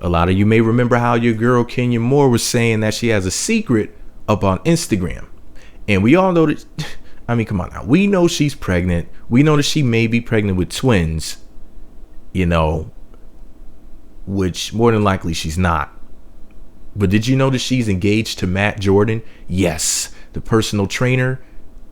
A lot of you may remember how your girl Kenya Moore was saying that she has a secret up on Instagram. And we all know that, I mean, come on now. We know she's pregnant. We know that she may be pregnant with twins, you know, which more than likely she's not. But did you know that she's engaged to Matt Jordan? Yes. The personal trainer,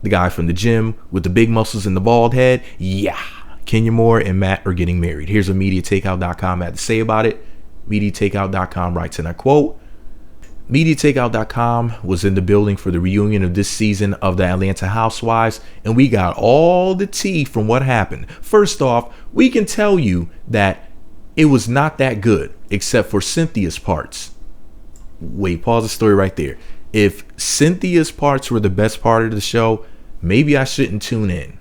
the guy from the gym with the big muscles and the bald head. Yeah. Kenya Moore and Matt are getting married. Here's what MediaTakeout.com had to say about it. MediaTakeout.com writes, and I quote, MediaTakeout.com was in the building for the reunion of this season of the Atlanta Housewives, and we got all the tea from what happened. First off, we can tell you that it was not that good, except for Cynthia's parts. Wait, pause the story right there. If Cynthia's parts were the best part of the show, maybe I shouldn't tune in.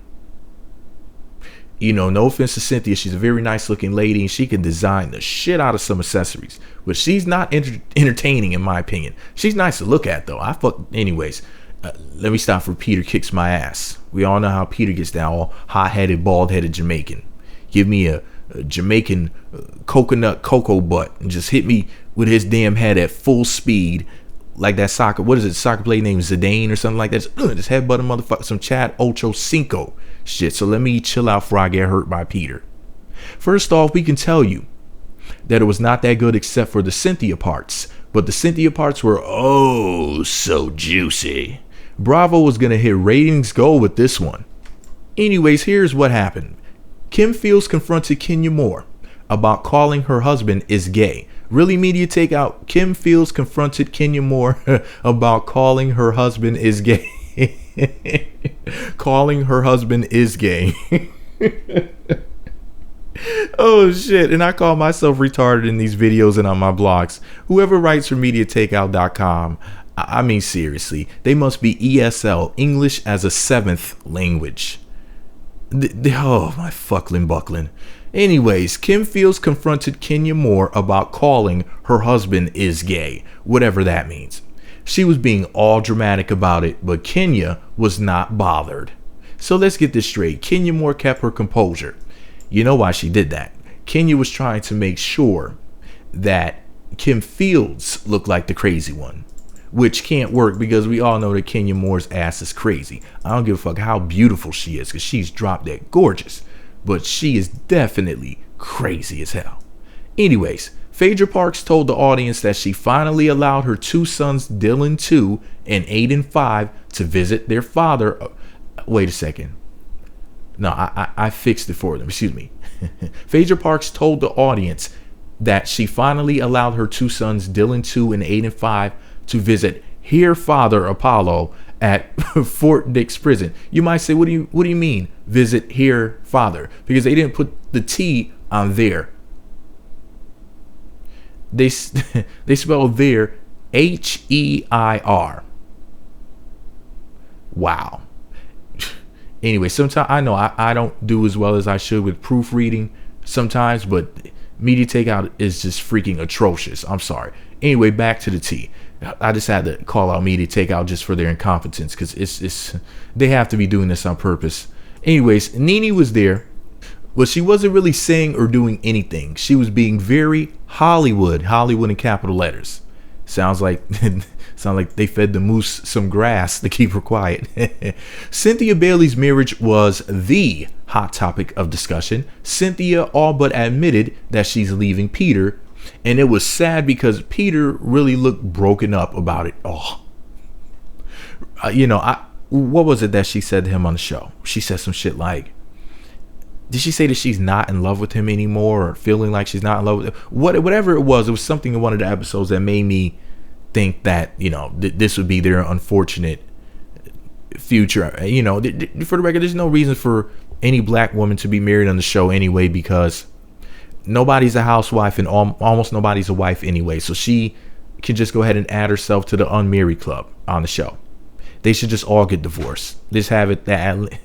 You know, no offense to Cynthia. She's a very nice looking lady and she can design the shit out of some accessories. But she's not entertaining in my opinion. She's nice to look at though. Anyways, let me stop for Peter kicks my ass. We all know how Peter gets down, all hot-headed, bald-headed Jamaican. Give me a Jamaican coconut cocoa butt and just hit me with his damn head at full speed. Like that soccer player named Zidane or something like that. Just headbutt a motherfucker, some Chad Ocho Cinco shit. So let me chill out before I get hurt by Peter. First off, we can tell you that it was not that good except for the Cynthia parts. But the Cynthia parts were oh so juicy. Bravo was going to hit ratings gold with this one. Anyways, here's what happened. Kim Fields confronted Kenya Moore about calling her husband is gay. Really, Media Takeout, Kim Fields confronted Kenya Moore about calling her husband is gay. Calling her husband is gay. Oh shit, and I call myself retarded in these videos and on my blogs. Whoever writes for MediaTakeout.com, I mean seriously, they must be ESL, English as a seventh language. Oh my fucklin' bucklin'. Anyways, Kim Fields confronted Kenya Moore about calling her husband is gay, whatever that means. She was being all dramatic about it, but Kenya was not bothered. So let's get this straight. Kenya Moore kept her composure. You know why she did that? Kenya was trying to make sure that Kim Fields looked like the crazy one, which can't work because we all know that Kenya Moore's ass is crazy. I don't give a fuck how beautiful she is because she's drop dead gorgeous. But she is definitely crazy as hell. Anyways, Phaedra Parks told the audience that she finally allowed her two sons, Dylan 2 and Aiden 5, to visit their father. Wait a second. No, I fixed it for them. Excuse me. Phaedra Parks told the audience that she finally allowed her two sons, Dylan 2 and Aiden 5, to visit her father, Apollo, at Fort Dix prison. You might say, what do you mean visit her father? Because they didn't put the T on there. They spelled there H-E-I-R. Wow. Anyway, sometimes I know I don't do as well as I should with proofreading sometimes, but Media Takeout is just freaking atrocious. I'm sorry. Anyway, back to the T. I just had to call out Media Takeout just for their incompetence because it's they have to be doing this on purpose. Anyways, Nene was there, but she wasn't really saying or doing anything. She was being very Hollywood in capital letters. Sounds like they fed the moose some grass to keep her quiet. Cynthia Bailey's marriage was the hot topic of discussion. Cynthia all but admitted that she's leaving Peter. And it was sad because Peter really looked broken up about it. Oh, what was it that she said to him on the show? She said some shit like, did she say that she's not in love with him anymore or feeling like she's not in love with him? Whatever it was something in one of the episodes that made me think that, this would be their unfortunate future. For the record, there's no reason for any black woman to be married on the show anyway because nobody's a housewife and almost nobody's a wife anyway. So she can just go ahead and add herself to the unmarried club on the show. They should just all get divorced. Just have it that.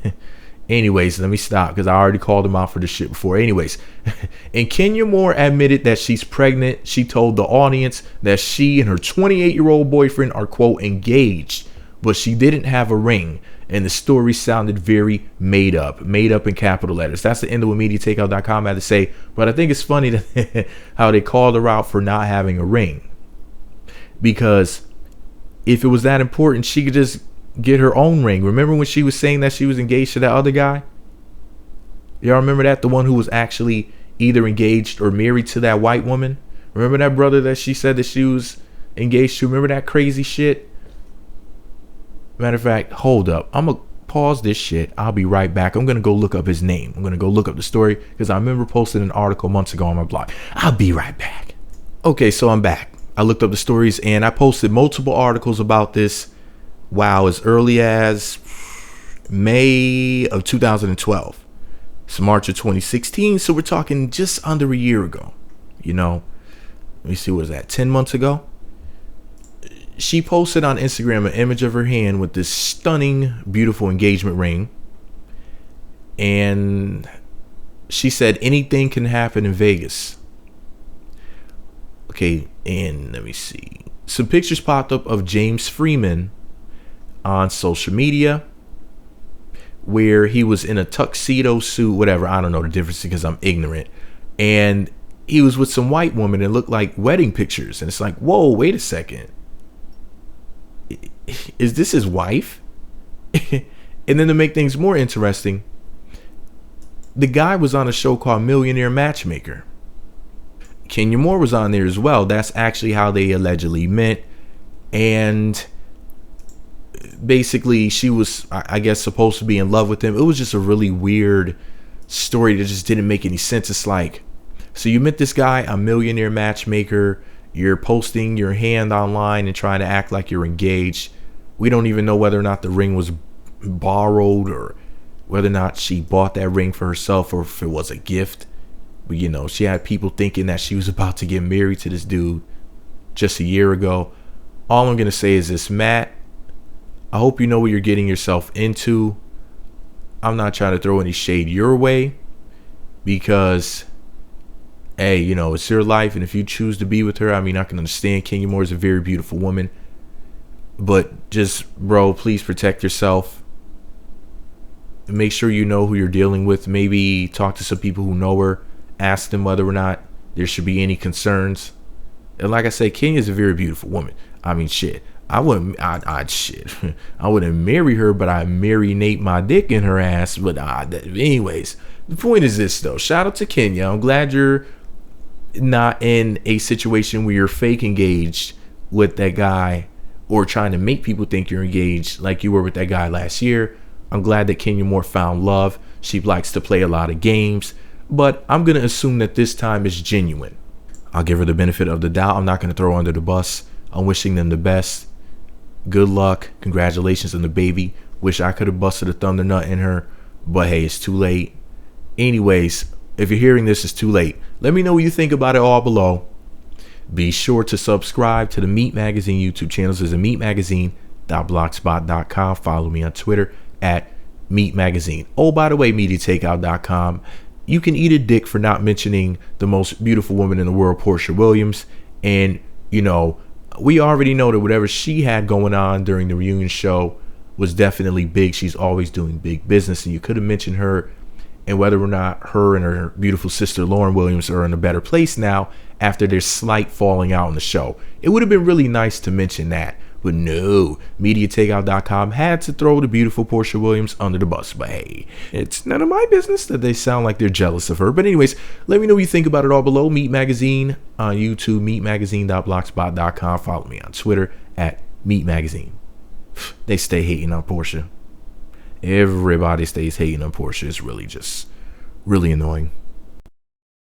Anyways, let me stop because I already called them out for this shit before. Anyways, and Kenya Moore admitted that she's pregnant. She told the audience that she and her 28-year-old boyfriend are, quote, engaged, but she didn't have a ring. And the story sounded very made up in capital letters. That's the end of what MediaTakeout.com had to say. But I think it's funny that how they called her out for not having a ring. Because if it was that important, she could just get her own ring. Remember when she was saying that she was engaged to that other guy? Y'all remember that? The one who was actually either engaged or married to that white woman? Remember that brother that she said that she was engaged to? Remember that crazy shit? Matter of fact, hold up. I'm going to pause this shit. I'll be right back. I'm going to go look up his name. I'm going to go look up the story because I remember posting an article months ago on my blog. I'll be right back. Okay, so I'm back. I looked up the stories and I posted multiple articles about this. Wow, as early as May of 2012. It's March of 2016. So we're talking just under a year ago. You know, let me see, what was that? 10 months ago? She posted on Instagram an image of her hand with this stunning, beautiful engagement ring. And she said anything can happen in Vegas. Okay, and let me see. Some pictures popped up of James Freeman on social media where he was in a tuxedo suit, whatever. I don't know the difference because I'm ignorant. And he was with some white woman and looked like wedding pictures. And it's like, whoa, wait a second. Is this his wife? And then to make things more interesting, the guy was on a show called Millionaire Matchmaker. Kenya Moore was on there as well. That's actually how they allegedly met. And basically she was, I guess, supposed to be in love with him. It was just a really weird story that just didn't make any sense. It's like, so you met this guy, a Millionaire Matchmaker. You're posting your hand online and trying to act like you're engaged. We don't even know whether or not the ring was borrowed or whether or not she bought that ring for herself or if it was a gift. But, you know, she had people thinking that she was about to get married to this dude just a year ago. All I'm going to say is this, Matt, I hope you know what you're getting yourself into. I'm not trying to throw any shade your way because, hey, you know, it's your life. And if you choose to be with her, I mean, I can understand. Kenya Moore is a very beautiful woman. But just, bro, please protect yourself. Make sure you know who you're dealing with. Maybe talk to some people who know her. Ask them whether or not there should be any concerns. And like I said, Kenya is a very beautiful woman. I mean, shit. I wouldn't marry her, but I'd marinate my dick in her ass. But anyways, the point is this, though. Shout out to Kenya. I'm glad you're not in a situation where you're fake engaged with that guy or trying to make people think you're engaged like you were with that guy last year. I'm glad that Kenya Moore found love. She likes to play a lot of games, but I'm going to assume that this time is genuine. I'll give her the benefit of the doubt. I'm not going to throw her under the bus. I'm wishing them the best. Good luck. Congratulations on the baby. Wish I could have busted a thunder nut in her, but hey, it's too late. Anyways, if you're hearing this, it's too late. Let me know what you think about it all below. Be sure to subscribe to the Meat Magazine YouTube channels. There's a meatmagazine.blogspot.com. Follow me on Twitter at Meat Magazine. Oh, by the way, MediaTakeout.com. You can eat a dick for not mentioning the most beautiful woman in the world, Porsha Williams. And, you know, we already know that whatever she had going on during the reunion show was definitely big. She's always doing big business. And you could have mentioned her, and whether or not her and her beautiful sister Lauren Williams are in a better place now after their slight falling out on the show. It would have been really nice to mention that. But no, MediaTakeout.com had to throw the beautiful Porsha Williams under the bus. But hey, it's none of my business that they sound like they're jealous of her. But anyways, let me know what you think about it all below. Meat Magazine on YouTube, meatmagazine.blogspot.com. Follow me on Twitter at Meat Magazine. They stay hating on Porsha. Everybody stays hating on Porsha. It's really just really annoying.